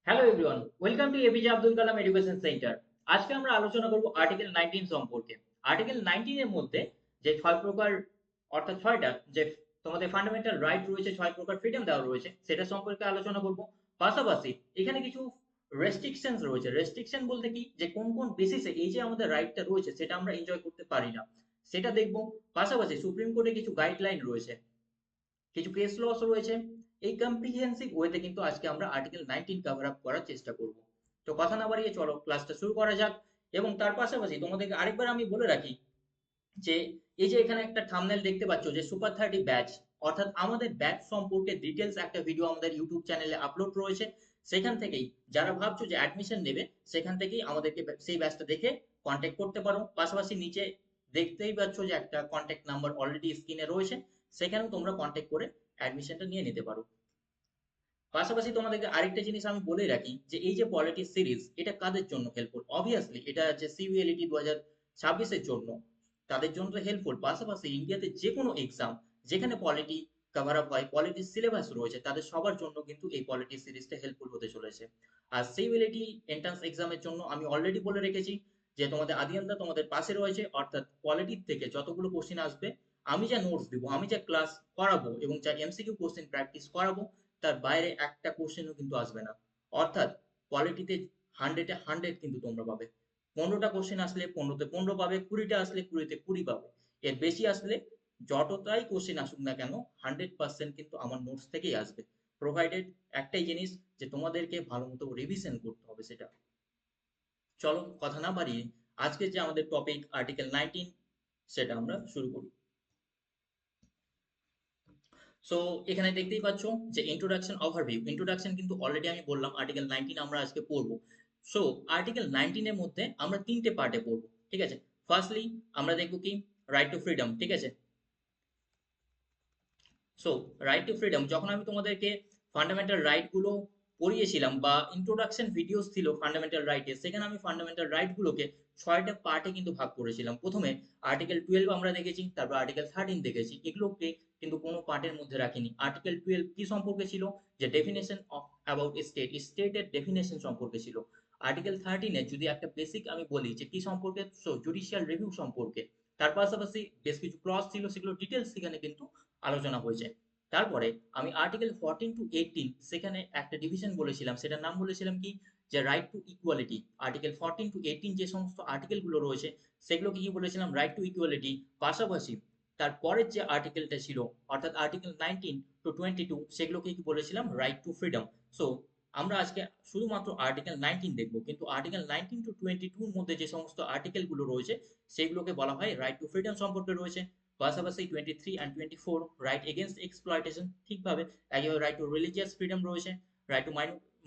Hello everyone, welcome to APJ Abdul Kalam education centre. আজকে আমরা আলোচনা করব আর্টিকেল 19 সম্পর্কে। আর্টিকেল 19 এর মধ্যে যে 6 প্রকার অর্থাৎ 6টা যে তোমাদের ফান্ডামেন্টাল রাইট রয়েছে, 6 প্রকার ফ্রিডম দেওয়া রয়েছে সেটা সম্পর্কে আলোচনা করব। পাশাপাশি এখানে কিছু রেস্ট্রিকশনস রয়েছে। রেস্ট্রিকশন বলতে কি, যে কোন কোন বেসিসে এই যে আমাদের রাইটটা রয়েছে সেটা আমরা এনজয় করতে পারি না, সেটা দেখব। পাশাপাশি সুপ্রিম কোর্টে কিছু গাইডলাইন রয়েছে, কিছু কেস লস রয়েছে। এই কম্প্রিহেন্সিভ ওয়েতে কিন্তু আজকে আমরা আর্টিকেল 19 কভার আপ করার চেষ্টা করব। তো কথা না বাড়িয়ে চলো ক্লাসটা শুরু করা যাক। এবং তার পাশাপাশি তোমাদেরকে আরেকবার আমি বলে রাখি যে এই যে এখানে একটা থাম্বনেল দেখতে পাচ্ছ যে সুপার 30 ব্যাচ, অর্থাৎ আমাদের ব্যাচ সম্পর্কে ডিটেলস একটা ভিডিও আমাদের ইউটিউব চ্যানেলে আপলোড রয়েছে। সেখান থেকেই যারা ভাবছো যে অ্যাডমিশন নেবে, সেখান থেকেই আমাদেরকে সেই ব্যাচটা দেখে কন্ট্যাক্ট করতে পারো। পাশাপাশি নিচে দেখতেই পাচ্ছ যে একটা কন্ট্যাক্ট নাম্বার অলরেডি স্ক্রিনে রয়েছে, সেখানেও তোমরা কন্ট্যাক্ট করে অ্যাডমিশনটা নিয়ে নিতে পারো। পাশাপাশি তোমাদেরকে আরেকটা জিনিস আমি বলে রাখি যে এই যে পলিটি সিরিজ, এটা কাদের জন্য হেল্পফুল? অবভিয়াসলি এটা যে সিবিএলইটি 2026-এর জন্য, তাদের জন্য তো হেল্পফুল। পাশাপাশি ইন্ডিয়াতে যে কোনো এক্সাম যেখানে পলিটি কভার আপ হয়, পলিটি সিলেবাস রয়েছে, তাদের সবার জন্য কিন্তু এই পলিটি সিরিজটা হেল্পফুল হতে চলেছে। আর সিবিএলইটি এন্ট্রান্স এক্সামের জন্য আমি অলরেডি বলে রেখেছি যে তোমাদের আদিয়ানদা তোমাদের পাশে রয়েছে, অর্থাৎ পলিটির থেকে যতগুলো কোশ্চেন আসবে, আমি যা নোটস দিব, আমি যা ক্লাস করাবো এবং যা এমসিকিউ কোশ্চেন প্র্যাকটিস করাবো, তার বাইরে একটা কোশ্চেনও কিন্তু আসবে না। অর্থাৎ কোয়ালিটিতে 100-এ 100 কিন্তু তোমরা পাবে। 15টা কোশ্চেন আসলে 15-তে 15 পাবে, 20টা আসলে 20-তে 20 পাবে। এর বেশি আসলে যতটাই কোশ্চেন আসুক না কেন, 100% কিন্তু আমার নোটস থেকেই আসবে। প্রোভাইডেড একটাই জিনিস, যে তোমাদেরকে ভালো মতো রিভিশন করতে হবে সেটা। চলো কথা না বাড়িয়ে আজকে যে আমাদের টপিক আর্টিকেল 19, সেটা আমরা শুরু করি। সো এখানে দেখতেই পাচ্ছ যে ইন্ট্রোডাকশন ওভারভিউ। ইন্ট্রোডাকশন কিন্তু অলরেডি আমি বললাম আর্টিকেল 19 আমরা আজকে পড়বো। সো আর্টিকেল 19 এর মধ্যে আমরা তিনটে পার্টে পড়বো, ঠিক আছে? ফার্স্টলি আমরা দেখবো কি, রাইট টু ফ্রিডম, ঠিক আছে? সো রাইট টু ফ্রিডম, যখন আমি তোমাদেরকে ফান্ডামেন্টাল রাইট গুলো পড়িয়েছিলাম বা ইন্ট্রোডাকশন ভিডিওস ছিল ফান্ডামেন্টাল রাইটে, সেখানে আমি ফান্ডামেন্টাল রাইট গুলোকে 6টা পার্টে কিন্তু ভাগ করেছিলাম। প্রথমে আর্টিকেল 12 আমরা দেখেছি, তারপর আর্টিকেল 13 দেখেছি, এগুলোকে কিন্তু কোনো পার্টের মধ্যে রাখিনি। আর্টিকেল 12 কি সম্পর্কে ছিল? যে ডেফিনেশন অফ অ্যাবাউট স্টেট, স্টেটের ডেফিনেশন সম্পর্কে ছিল। আর্টিকেল 13 এ যদি একটা বেসিক আমি বলি যে কি সম্পর্কে, সো জুডিশিয়াল রিভিউ সম্পর্কে। তার পাশাপাশি বেশ কিছু ক্লজ ছিল, সেগুলো ডিটেলস সেখানে কিন্তু আলোচনা হয়েছে। তারপরে আমি আর্টিকেল 14 to 18 সেখানে একটা ডিভিশন বলেছিলাম, সেটার নাম বলেছিলাম কি, যে right to equality. Article 14 to 18 যে সমস্ত আর্টিকেল গুলো রয়েছে, সেগুলোকে কি বলেছিলাম, রাইট টু ইকুয়ালিটি। পাশাপাশি তারপরের যে আর্টিকেলটা ছিল, অর্থাৎ আর্টিকেল 19 to 22, সেগুলোকে কি বলেছিলাম, রাইট টু ফ্রিডম। সো আমরা আজকে শুধুমাত্র আর্টিকেল 19 দেখবো, কিন্তু আর্টিকেল 19 to 22 মধ্যে যে সমস্ত আর্টিকেল গুলো রয়েছে, সেগুলোকে বলা হয় রাইট টু ফ্রিডম সম্পর্কে রয়েছে। পাশাপাশি 23 and 24 রাইট এগেনস্ট এক্সপ্লয়টেশন, ঠিকভাবে একইভাবে রাইট টু রিলিজিয়াস ফ্রিডম রয়েছে, রাইট টু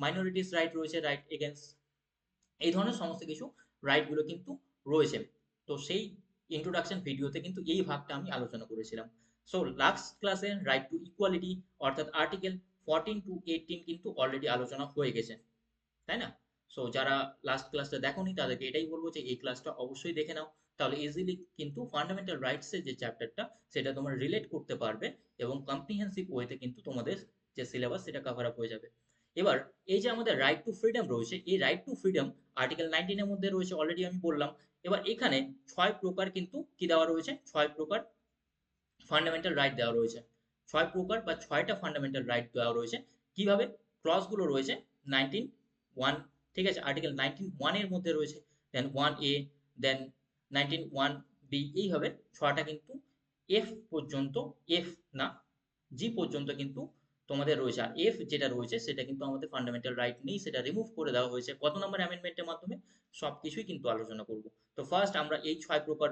মাইনরিটিস রাইট রয়েছে, রাইট এগেনস্ট, এই ধরনের সমস্ত কিছু রাইট গুলো কিন্তু রয়েছে। তো সেই ইন্ট্রোডাকশন ভিডিওতে কিন্তু এই ভাগটা আমি আলোচনা করেছিলাম। সো লাস্ট ক্লাসে রাইট টু ইকুয়ালিটি অর্থাৎ আর্টিকেল 14 to 18 কিন্তু অলরেডি আলোচনা হয়ে গেছে, তাই না? সো যারা লাস্ট ক্লাসটা দেখোনি তাদেরকে এটাই বলবো যে এই ক্লাসটা অবশ্যই দেখে নাও, তাহলে ইজিলি কিন্তু ফান্ডামেন্টাল রাইটস এর যে চ্যাপ্টারটা, সেটা তোমরা রিলেট করতে পারবে এবং কম্প্রিহেন্সিভ ওয়েতে কিন্তু তোমাদের যে সিলেবাস সেটা কভার আপ হয়ে যাবে। এবার এই যে আমাদের রাইট টু ফ্রিডম রয়েছে, এই রাইট টু ফ্রিডম আর্টিকেল 19 এর মধ্যে রয়েছে, অলরেডি আমি বললাম। এবার এখানে 6 প্রকার কিন্তু কি দেওয়া রয়েছে, 6 প্রকার ফান্ডামেন্টাল রাইট দেওয়া রয়েছে। 6 প্রকার বা 6টা ফান্ডামেন্টাল রাইট দেওয়া রয়েছে। কিভাবে? ক্লজগুলো রয়েছে 19(1), ঠিক আছে? আর্টিকেল 19(1) এর মধ্যে রয়েছে, দেন 1A, দেন 19(1B), এইভাবে 6টা কিন্তু এফ পর্যন্ত, এফ না, জি পর্যন্ত কিন্তু তোমাদের রয়েছে। আর এফ যেটা রয়েছে সেটা কিন্তু আমাদের ফান্ডামেন্টাল রাইট নেই, সেটা রিমুভ করে দেওয়া হয়েছে কত নম্বর অ্যামেন্ডমেন্টের মাধ্যমে, সবকিছুই কিন্তু আলোচনা করব। তো ফার্স্ট আমরা এই 6 প্রকার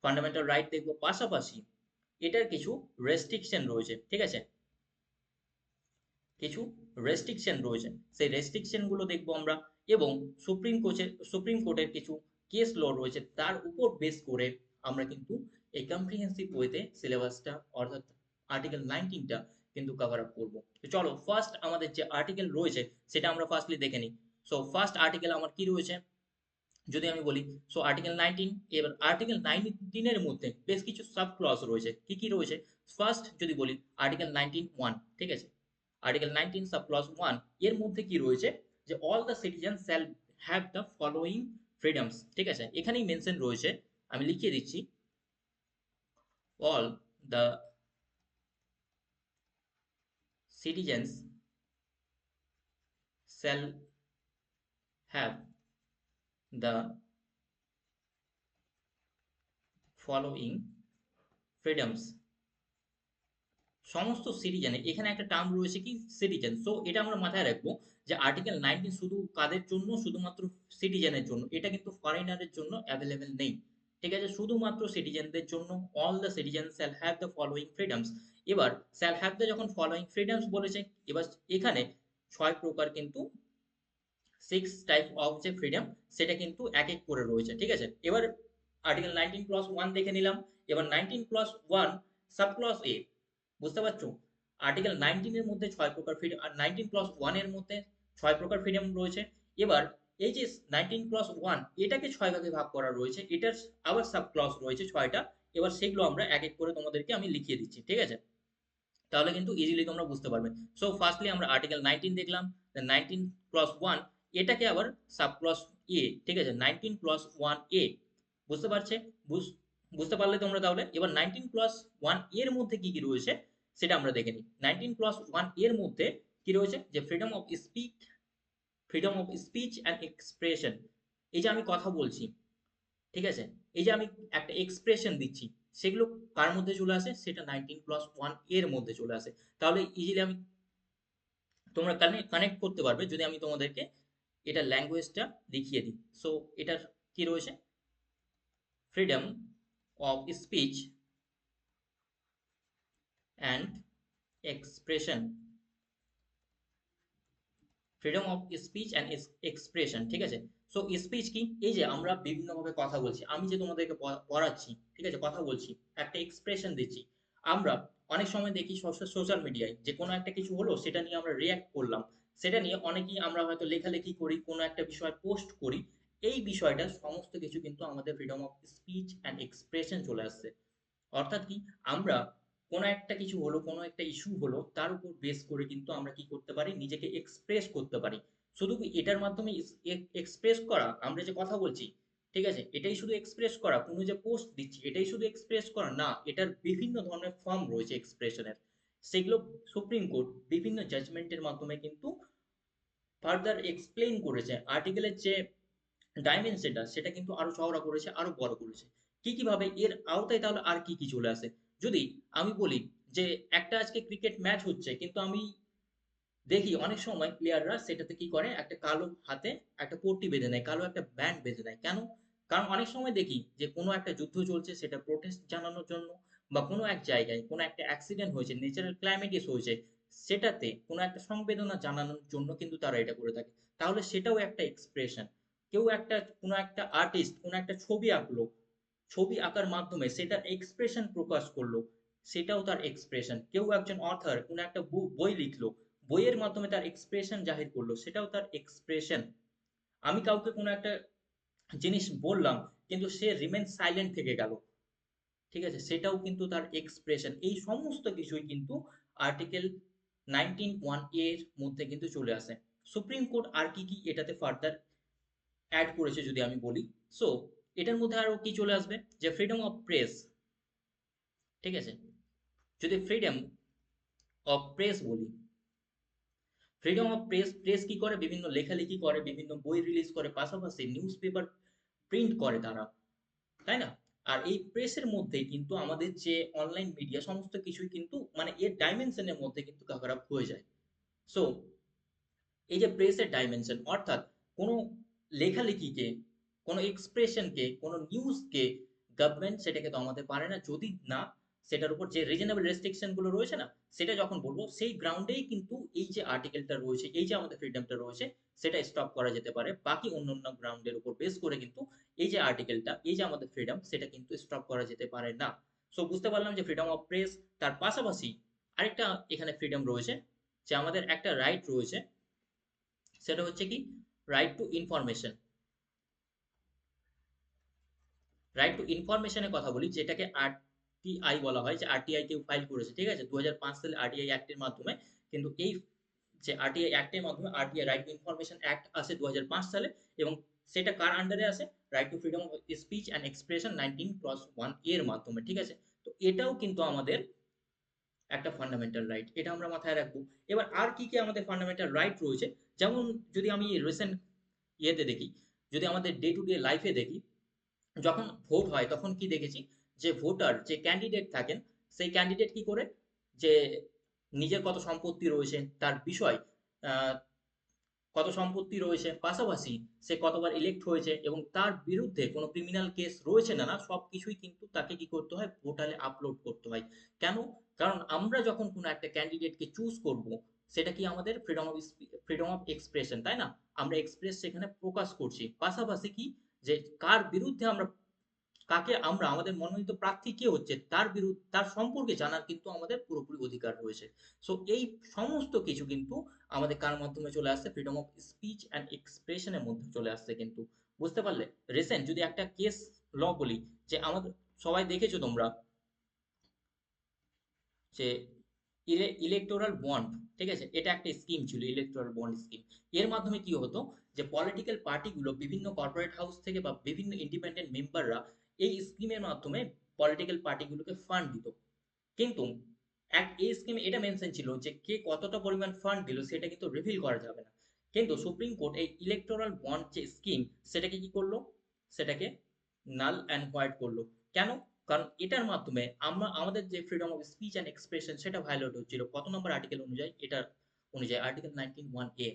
ফান্ডামেন্টাল রাইট দেখব। পাশাপাশি এটার কিছু রেস্ট্রিকশন রয়েছে, ঠিক আছে? কিছু রেস্ট্রিকশন রয়েছে, সেই রেস্ট্রিকশন গুলো দেখবো আমরা। এবং সুপ্রিম কোর্টের কিছু কেস ল রয়েছে, তার উপর বেস করে আমরা কিন্তু এই কম্প্রিহেন্সিভ ওয়েতে সিলেবাসটা অর্থাৎ আর্টিকেল 19টা কিন্তু কভার আপ করবো। তো চলো ফার্স্ট আমাদের যে আর্টিকেল রয়েছে সেটা আমরা ফার্স্টলি দেখে নিই। সো ফার্স্ট আর্টিকেল আমার কি রয়েছে যদি আমি বলি, সো আর্টিকেল 19। এবার আর্টিকেল 19 এর মধ্যে বেশ কিছু সাব ক্লজ রয়েছে। কি কি রয়েছে? ফার্স্ট যদি বলি, আর্টিকেল 19(1), ঠিক আছে? আর্টিকেল 19 সাব ক্লজ 1 এর মধ্যে কি রয়েছে, যে all the citizen shall have the following freedoms, ঠিক আছে, এখানেই মেনশন রয়েছে, আমি লিখিয়ে দিচ্ছি, all the citizens shall have the following freedoms. সমস্ত সিটিজেন, এখানে একটা টার্ম রয়েছে কি সিটিজেন, সো এটা আমরা মাথায় রাখবো যে আর্টিকেল 19 শুধু কাদের জন্য, শুধুমাত্র সিটিজেনের জন্য, এটা কিন্তু ফরেনারের জন্য অ্যাভেলেবেল নেই, ঠিক আছে, শুধুমাত্র সিটিজেনদের জন্য। All the citizen shall have the following freedoms. এবার শ্যাল হ্যাভ দ্য যখন ফলোয়িং ফ্রিডমস বলেছে, এবার এখানে 6 প্রকার কিন্তু 6 টাইপ অফ যে ফ্রিডম সেটা কিন্তু এক এক করে রয়েছে, ঠিক আছে। এবার আর্টিকেল 19 ক্লজ 1 দেখে নিলাম। এবার 19 ক্লজ 1 সাব ক্লজ এ, বুঝতে পারছো, আর্টিকেল 19 এর মধ্যে 6 প্রকার ফ্রিডম, আর 19 ক্লজ 1 এর মধ্যে 6 প্রকার ফ্রিডম রয়েছে। এবার এই যে 19 ক্লজ 1 এটাকে 6 ভাগে ভাগ করা রয়েছে, এটার আবার সাব ক্লজ রয়েছে 6টা। এবার সেগুলো আমরা এক এক করে তোমাদেরকে আমি লিখিয়ে দিচ্ছি, ঠিক আছে, তাহলে কিন্তু ইজিলি তোমরা বুঝতে পারবে। সো ফার্স্টলি আমরা আর্টিকেল 19 দেখলাম, 19 ক্লজ 1 এটাকে আবার সাব ক্লজ এ, ঠিক আছে, 19 ক্লজ 1 এ, বুঝতে পারছে, বুঝতে পারলে তোমরা তাহলে। এবার 19 ক্লজ 1 এর মধ্যে কি কি রয়েছে সেটা আমরা দেখে নিই। 19 ক্লজ 1 এর মধ্যে কি রয়েছে, যে freedom of speech and expression, এই যে আমি কথা বলছি, ঠিক আছে, এই যে আমি একটা এক্সপ্রেশন দিচ্ছি, সেগুলো কার মধ্যে চলে আসে, সেটা 19 ক্লজ 1 এর মধ্যে চলে আসে। তাহলে ইজিলি আমি, তোমরা কানেক্ট করতে পারবে যদি আমি তোমাদেরকে এটা ল্যাঙ্গুয়েজটা লিখিয়ে দিই। সো এটার কি রয়েছে, freedom of speech and expression, freedom of speech and expression, ঠিক আছে। সো স্পিচ কি, এই যে আমরা বিভিন্নভাবে কথা বলছি, আমি যে তোমাদেরকে পড়াচ্ছি, ঠিক আছে, কথা বলছি, একটা এক্সপ্রেশন দিচ্ছি। আমরা অনেক সময় দেখি সোশ্যাল মিডিয়ায় যে কোনো একটা কিছু হলো, সেটা নিয়ে আমরা রিয়াক্ট করলাম, সেটা নিয়ে অনেকেই আমরা হয়তো লেখালেখি করি, কোনো একটা বিষয় পোস্ট করি, এই বিষয়টা সমস্ত কিছু কিন্তু আমাদের freedom of speech and expression চলে আসছে। অর্থাৎ কি, আমরা কোনো একটা কিছু হলো, কোনো একটা ইস্যু হলো, তার উপর বেস করে কিন্তু আমরা কি করতে পারি, নিজেকে এক্সপ্রেস করতে পারি। শুধু কি এটার মাধ্যমে এক্সপ্রেস করা, আমরা যে কথা বলছি, ঠিক আছে, এটাই শুধু এক্সপ্রেস করা, কোনো যে পোস্ট দিচ্ছি এটাই শুধু এক্সপ্রেস করা না, এটার বিভিন্ন ধরনের ফর্ম রয়েছে এক্সপ্রেশনের, সেগুলো সুপ্রিম কোর্ট বিভিন্ন জাজমেন্টের মাধ্যমে কিন্তু ফার্দার এক্সপ্লেইন করেছে। আর্টিকেলের যে ডাইমেনশনটা সেটা কিন্তু আরো চওড়া করেছে, আরো বড় করেছে। কি কি ভাবে এর আওতায় তাহলে আর কি কি চলে আসে, যদি আমি বলি যে একটা আজকে ক্রিকেট ম্যাচ হচ্ছে, কিন্তু আমি দেখি অনেক সময় প্লেয়াররা সেটাতে কি করে, একটা কালো হাতে একটা পট্টি বেঁধে নেয়, কালো একটা ব্যান্ড বেঁধে নেয়, কেন? কারণ অনেক সময় দেখি যে কোনো একটা যুদ্ধ চলছে, সেটা প্রোটেস্ট জানানোর জন্য, বা কোনো এক জায়গায় কোনো একটা অ্যাক্সিডেন্ট হয়েছে, ন্যাচারাল ক্লাইমেটিস হয়েছে, সেটাতে কোনো একটা সংবেদনা জানানোর জন্য কিন্তু তারা এটা করে থাকে। তাহলে সেটাও একটা এক্সপ্রেশন। কেউ একটা, কোনো একটা আর্টিস্ট কোনো একটা ছবি আঁকলো, ছবি আঁকার মাধ্যমে সেটার এক্সপ্রেশন প্রকাশ করলো, সেটাও তার এক্সপ্রেশন। কেউ একজন অথর কোনো একটা বই লিখলো, বইয়ের মাধ্যমে তার এক্সপ্রেশন জাহির করলো, সেটাও তার এক্সপ্রেশন। আমি কাউকে কোনো একটা জিনিস বললাম, কিন্তু সে রিমেন সাইলেন্ট থেকে গেল, ঠিক আছে, সেটাও কিন্তু তার এক্সপ্রেশন। এই সমস্ত কিছুই কিন্তু আর্টিকেল 19(1) এর মধ্যে কিন্তু চলে আসে। সুপ্রিম কোর্ট আর কি কি এটাতে ফার্দার অ্যাড করেছে যদি আমি বলি, সো এটার মধ্যে আরো কি চলে আসবে, যে ফ্রিডম অফ প্রেস, ঠিক আছে, যদি ফ্রিডম অফ প্রেস বলি, ফ্রিডম অফ প্রেস, প্রেস কি করে, বিভিন্ন লেখালেখি করে, বিভিন্ন বই রিলিজ করে, পাশাপাশি নিউজ পেপার প্রিন্ট করে তারা, তাই না? আর এই প্রেসের মধ্যে কিন্তু আমাদের যে অনলাইন মিডিয়া সমস্ত কিছুই কিন্তু মানে এর ডাইমেনশনের মধ্যে কিন্তু কভার আপ হয়ে যায়। সো এই যে প্রেসের ডাইমেনশন, অর্থাৎ কোনো লেখালেখিকে, কোনো এক্সপ্রেশনকে, কোনো নিউজকে গভর্নমেন্ট সেটাকে দমাতে পারে না, যদি না সেটার উপর যে রিজনেবল রেস্ট্রিকশন গুলো রয়েছে না, সেটা যখন বলবো সেই গ্রাউন্ডেই কিন্তু এই যে আর্টিকেলটা রয়েছে, এই যে আমাদের ফ্রিডমটা রয়েছে, সেটা স্টপ করা যেতে পারে। বাকি অন্যান্য গ্রাউন্ডের উপর বেস করে কিন্তু এই যে আর্টিকেলটা, এই যে আমাদের ফ্রিডম, সেটা কিন্তু স্টপ করা যেতে পারে না। সো বুঝতে পারলাম যে ফ্রিডম অফ প্রেস, তার পাশাপাশি আরেকটা এখানে ফ্রিডম রয়েছে, যে আমাদের একটা রাইট রয়েছে, সেটা হচ্ছে কি, right to information. Right to ইনফরমেশনের কথা বলি, যেটাকে আরটিআই বলা হয়, যে আরটিআই কেউ ফাইল করেছে, ঠিক আছে, 2005 সালে আরটিআই অ্যাক্টের মাধ্যমে কিন্তু এই যে আরটিআই অ্যাক্টের মাধ্যমে RTI right to information act আসে 2005 সালে, এবং সেটা কার আন্ডারে আসে? Right two freedom of speech and expression 19+1 এর মাধ্যমে, ঠিক আছে? তো এটাও কিন্তু আমাদের একটা ফান্ডামেন্টাল রাইট, এটা আমরা মাথায় রাখবো। এবার আর কি কি আমাদের ফান্ডামেন্টাল রাইট রয়েছে, যেমন যদি আমি রিসেন্ট ইয়েতে দেখি, যদি আমাদের ডে টু ডে লাইফে দেখি, যখন ভোট হয় তখন কি দেখেছি, যে ভোটার যে ক্যান্ডিডেট থাকেন, সেই ক্যান্ডিডেট কি করে, যে নিজের কত সম্পত্তি রয়েছে তার বিষয়, আহ, কত সম্পত্তি রয়েছে, পাশাপাশি সে কতবার ইলেক্ট হয়েছে এবং তার বিরুদ্ধে কোনো ক্রিমিনাল কেস রয়েছে না, সবকিছুই কিন্তু তাকে কি করতে হয়, পোর্টালে আপলোড করতে হয়। কেন? কারণ আমরা যখন কোনো একটা ক্যান্ডিডেটকে চুজ করব, সেটা কি আমাদের ফ্রিডম অফ এক্সপ্রেশন, তাই না? আমরা এক্সপ্রেস সেখানে প্রকাশ করছি, পাশাপাশি কি, যে কার বিরুদ্ধে আমরা, কাকে আমরা, আমাদের মনোনীত প্রার্থী কে হচ্ছে তার বিরুদ্ধে, তার সম্পর্কে জানার কিন্তু আমাদের পুরোপুরি অধিকার রয়েছে। সো এই সমস্ত কিছু কিন্তু আমাদের কার মাধ্যমে চলে আসছে, ফ্রিডম অফ স্পিচ অ্যান্ড এক্সপ্রেশনের মধ্যে চলে আসছে কিন্তু। বুঝতে পারলে? রিসেন্ট যদি একটা কেস ল বলি, যে আমাদের সবাই দেখেছো তোমরা, যে ইলেকটোরাল বন্ড, ঠিক আছে, এটা একটা স্কিম ছিল, ইলেকটোরাল বন্ড স্কিম। এর মাধ্যমে কি হতো, যে পলিটিক্যাল পার্টিগুলো বিভিন্ন কর্পোরেট হাউস থেকে বা বিভিন্ন ইন্ডিপেন্ডেন্ট মেম্বাররা এই স্কিমের মাধ্যমে পলিটিক্যাল পার্টিগুলোকে ফান্ড দিত। কিন্তু এই স্কিমে এটা মেনশন ছিল যে কে কতটা পরিমাণ ফান্ড দিল সেটা কিন্তু রিভিল করা যাবে না। কিন্তু সুপ্রিম কোর্ট এই ইলেকটোরাল বন্ড যে স্কিম, সেটাকে কি করলো, সেটাকে নাল অ্যান্ড হোয়াইট করলো। কেন? কারণ এটার মাধ্যমে আমরা আমাদের যে freedom of speech and expression সেটা ভায়োলেট হচ্ছিল, কত নম্বর আর্টিকেল অনুযায়ী, এটা অনুযায়ী আর্টিকেল 19(1)(a।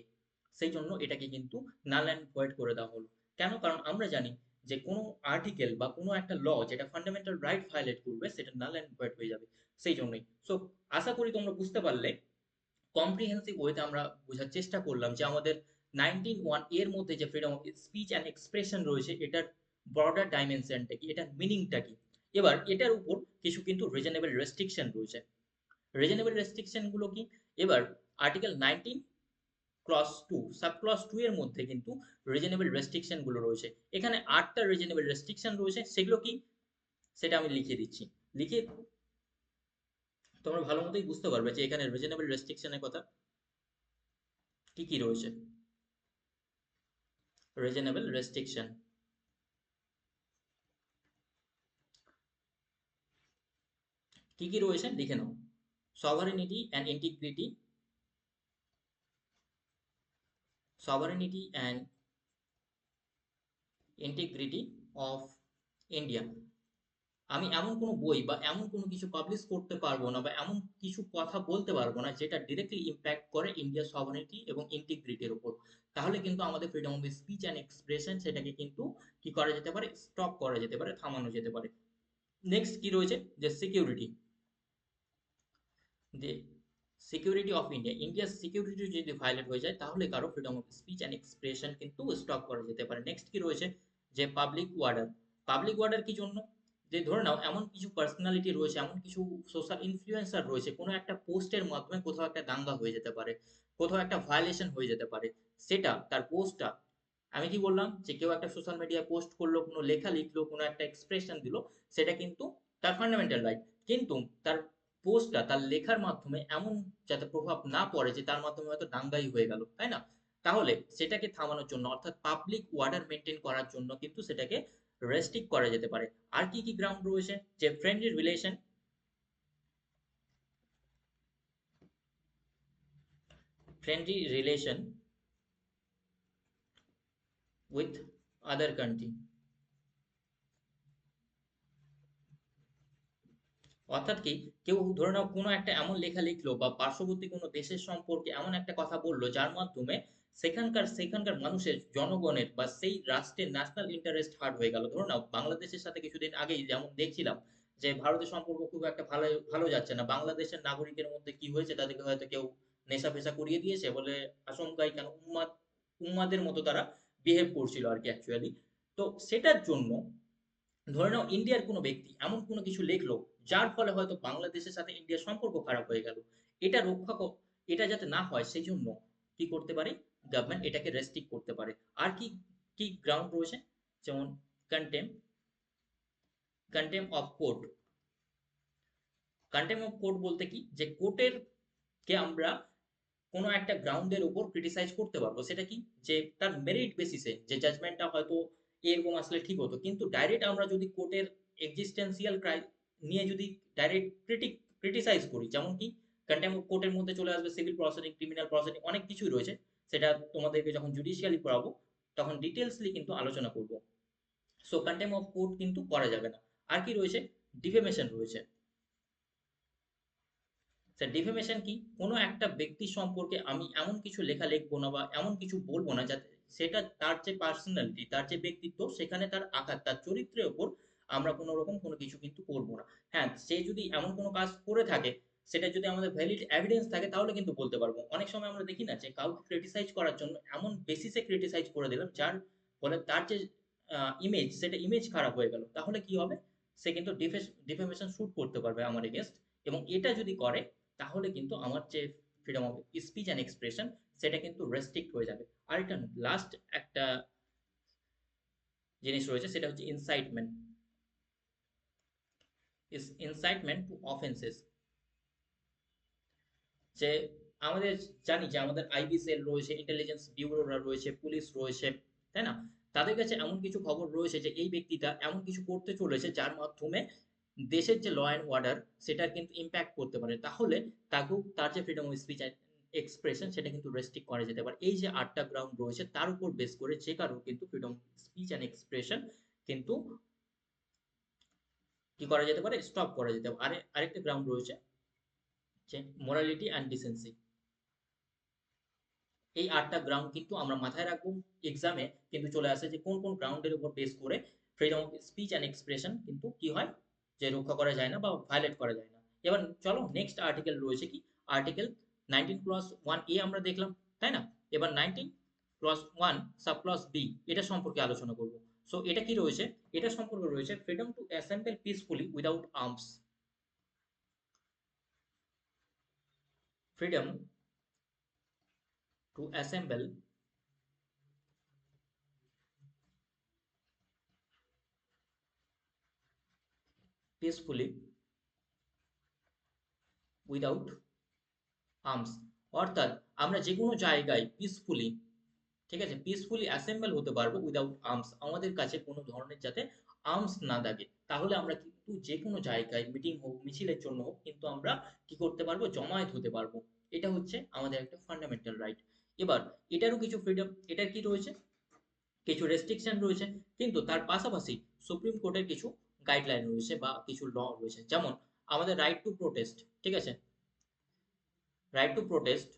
সেই জন্য এটাকে কিন্তু নাল অ্যান্ড ভয়েড করে দেওয়া হলো। কেন? কারণ আমরা জানি যে কোনো আর্টিকেল বা কোনো একটা ল যেটা ফান্ডামেন্টাল রাইট ভায়োলেট করবে সেটা নাল অ্যান্ড ভয়েড হয়ে যাবে। সেই জন্যই। সো আশা করি তোমরা বুঝতে পারলে, কম্প্রিহেন্সিভ ওয়েতে আমরা বোঝার চেষ্টা করলাম যে আমাদের 19(1) এর মধ্যে যে freedom of speech and expression রয়েছে, এটার ব্রডার ডাইমেনশনটা কি, এটার মিনিংটা কি। এবার এটার উপর কিছু কিন্তু রিজনেবল রেস্ট্রিকশন রয়েছে। রিজনেবল রেস্ট্রিকশন গুলো কি? এবার আর্টিকেল 19(2) সাব ক্লজ 2 এর মধ্যে কিন্তু রিজনেবল রেস্ট্রিকশন গুলো রয়েছে। এখানে 8টা রিজনেবল রেস্ট্রিকশন রয়েছে, সেগুলো কি সেটা আমি লিখে দিচ্ছি। লিখে তোমরা ভালো মতোই বুঝতে পারবে যে এখানে রিজনেবল রেস্ট্রিকশনের কথা কি কি রয়েছে। রিজনেবল রেস্ট্রিকশন কি কি রয়েছে লিখে নাও। Sovereignty and integrity, sovereignty and integrity of India. আমি এমন কোনো বই বা এমন কোনো কিছু পাবলিশ করতে পারবো না, বা এমন কিছু কথা বলতে পারবো না যেটা ডিরেক্টলি ইম্প্যাক্ট করে ইন্ডিয়ার সভারেনিটি এবং ইন্টিগ্রিটির উপর। তাহলে কিন্তু আমাদের freedom of speech and expression সেটাকে কিন্তু কি করা যেতে পারে, স্টপ করা যেতে পারে, থামানো যেতে পারে। নেক্সট কি রয়েছে, যে সিকিউরিটি, যে সিকিউরিটি অফ ইন্ডিয়া, ইন্ডিয়ার সিকিউরিটি যদি ভায়োলেট হয়ে যায় তাহলে কারো freedom of speech and expression কিন্তু স্টপ করা যেতে পারে। নেক্সট কি রয়েছে, যে পাবলিক ওয়ার্ডার। পাবলিক ওয়ার্ডার কি জন্য, যে ধরে নাও এমন কিছু পার্সোনালিটি রয়েছে, এমন কিছু সোশ্যাল ইনফ্লুয়েন্সার রয়েছে, কোনো একটা পোস্টের মাধ্যমে কোথাও একটা দাঙ্গা হয়ে যেতে পারে, কোথাও একটা ভায়োলেশন হয়ে যেতে পারে, সেটা তার পোস্টটা, আমি কি বললাম, যে কেউ একটা সোশ্যাল মিডিয়ায় পোস্ট করলো, কোনো লেখা লিখলো, কোনো একটা এক্সপ্রেশন দিল, সেটা কিন্তু তার ফান্ডামেন্টাল রাইট। কিন্তু তার পোস্টটা, তার লেখার মাধ্যমে এমন যাতে প্রভাব না পড়ে যে তার মাধ্যমে হয়তো দাঙ্গাই হয়ে গেল, তাই না? তাহলে সেটাকে থামানোর জন্য, অর্থাৎ পাবলিক ওয়ার্ডার মেনটেন করার জন্য কিন্তু সেটাকে রেস্ট্রিক্ট করা যেতে পারে। আর কি কি গ্রাউন্ড রয়েছে, যে friendly relation, friendly relation with other country. অর্থাৎ কি, কেউ ধরে নাও কোনো একটা এমন লেখা লিখলো বা পার্শ্ববর্তী কোনো দেশের সম্পর্কে এমন একটা কথা বললো যার মাধ্যমে সেখানকার মানুষের, জনগণের বা সেই রাষ্ট্রের ন্যাশনাল ইন্টারেস্ট হার্ট হয়ে গেল। ধরে নাও বাংলাদেশের সাথে কিছুদিন আগেই যেমন দেখছিলাম যে ভারতের সম্পর্ক খুব একটা ভালো ভালো যাচ্ছে না, বাংলাদেশের নাগরিকের মধ্যে কি হয়েছে, তাদেরকে হয়তো কেউ নেশা ফেশা করিয়ে দিয়েছে বলে আশঙ্কায়, কেন উন্মাদের মতো তারা বিহেভ করছিল আর কি অ্যাকচুয়ালি। তো সেটার জন্য ধরে নাও ইন্ডিয়ার কোনো ব্যক্তি এমন কোনো কিছু লিখলো যার ফলে হয়তো বাংলাদেশের সাথে ইন্ডিয়ার সম্পর্ক খারাপ হয়ে গেল, এটা এটা যাতে না হয় সেই জন্য কি করতে পারে, গভর্নমেন্ট এটাকে রেস্ট্রিক্ট করতে পারে। আর কি কি গ্রাউন্ড রয়েছে, যেমন contempt, of court. Contempt of court বলতে কি, যে কোর্টের কে আমরা কোনো একটা গ্রাউন্ডের উপর ক্রিটিসাইজ করতে পারবো, সেটা কি, যে তার মেরিট বেসিসে যে জাজমেন্টটা হয়তো এরকম আসলে ঠিক হতো, কিন্তু ডাইরেক্ট আমরা যদি কোর্টের এক্সিস্টেন্সিয়াল নিয়ে যদি ডাইরেক্ট ক্রিটিসাইজ করি, যেমন কি কন্টেম্প অফ কোর্টের মধ্যে চলে আসবে সিভিল প্রসিডিং, ক্রিমিনাল প্রসিডিং, অনেক কিছুই রয়েছে, সেটা তোমাদেরকে যখন জুডিশিয়ালি পড়াবো তখন ডিটেলসলি কিন্তু আলোচনা করব। সো কন্টেম্প অফ কোর্ট কিন্তু করা যাবে না। আর কি রয়েছে, ডিফেমেশন রয়েছে। স্যার ডিফেমেশন কি, কোনো একটা ব্যক্তি সম্পর্কে আমি এমন কিছু লেখা লিখবো না বা এমন কিছু বলবো না যাতে সেটা তার যে পার্সোনালিটি, তার যে ব্যক্তিত্ব, সেখানে তার আঘাত, তার চরিত্রের ওপর আমরা কোনো রকম কোনো কিছু কিন্তু করবো না। হ্যাঁ, সে যদি এমন কোনো কাজ করে থাকে, সেটা যদি আমাদের ভ্যালিড এভিডেন্স থাকে তাহলে কিন্তু বলতে পারবো। অনেক সময় আমরা দেখি না যে কাউকে ক্রিটিসাইজ করার জন্য এমন বেসিসে ক্রিটিসাইজ করে দিলাম যার ফলে তার যে ইমেজ, সেটা ইমেজ খারাপ হয়ে গেল, তাহলে কি হবে, সে কিন্তু ডিফেমেশন শুট করতে পারবে আমার এগেনস্ট। এবং এটা যদি করে তাহলে কিন্তু আমার যে freedom of speech and expression, সেটা কিন্তু রেস্ট্রিক্ট হয়ে যাবে। আর এটা লাস্ট একটা জিনিস রয়েছে, সেটা হচ্ছে ইনসাইটমেন্ট। ইনসাইটমেন্ট টু অফেন্সেস, যে আমাদের জানি যে আমাদের আইবি সেল রয়েছে, ইন্টেলিজেন্স ব্যুরোরা রয়েছে, পুলিশ রয়েছে, তাই না? তাদের কাছে এমন কিছু খবর রয়েছে যে এই ব্যক্তিটা এমন কিছু করতে চলেছে যার মাধ্যমে দেশের যে ল অ্যান্ড অর্ডার, সেটার কিন্তু ইম্প্যাক্ট করতে পারে, তাহলে তাকেও তার যে ফ্রিডম অফ স্পিচ এক্সপ্রেশন, সেটা কিন্তু রেস্ট্রিক্ট করা যেতে পারে। এই যে 8টা গ্রাউন্ড রয়েছে, তার উপর বেস করে যে কারো কিন্তু ফ্রিডম স্পিচ অ্যান্ড এক্সপ্রেশন কিন্তু কি করা যেতে পারে, স্টপ করা যেতে পারে। আরেকটা গ্রাউন্ড রয়েছে যে মোরালিটি অ্যান্ড ডিসেন্সি। এই 8টা গ্রাউন্ড কিন্তু আমরা মাথায় রাখবো। এক্সামে কিন্তু চলে আসে যে কোন কোন গ্রাউন্ডের উপর বেস করে freedom of speech and expression কিন্তু কি হয়, যে রক্ষা করা যায় না বা ভায়োলেট করা যায় না। এবার চলো নেক্সট আর্টিকেল রয়েছে কি, আর্টিকেল 19+1 এ আমরা দেখলাম, তাই না? এবার 19+1 সাবক্লস বি, এটা সম্পর্কে আলোচনা করব। সো এটা কি রয়েছে, এটা সম্পর্কে রয়েছে freedom two assemble peacefully without arms. Freedom two assemble peacefully without arms, অর্থাৎ আমরা যে কোনো জায়গায় পিসফুলি, ঠিক আছে, পিসফুলি অ্যাসেম্বল হতে পারবো উইদাউট আর্মস, আমাদের কাছে কোনো ধরনের যাতে আর্মস না থাকে, তাহলে আমরা কিন্তু যে কোনো জায়গায় মিটিং হোক, মিছিলের জন্য হোক, কিন্তু আমরা কি করতে পারবো, জমায়েত হতে পারবো। এটা হচ্ছে আমাদের একটা ফান্ডামেন্টাল রাইট। এবার এটারও কিছু ফ্রিডম, এটার কি রয়েছে, কিছু রেস্ট্রিকশন রয়েছে, কিন্তু তার পাশাপাশি সুপ্রিম কোর্টের কিছু গাইডলাইন রয়েছে বা কিছু ল রয়েছে, যেমন আমাদের রাইট টু প্রোটেস্ট, ঠিক আছে, right two protest,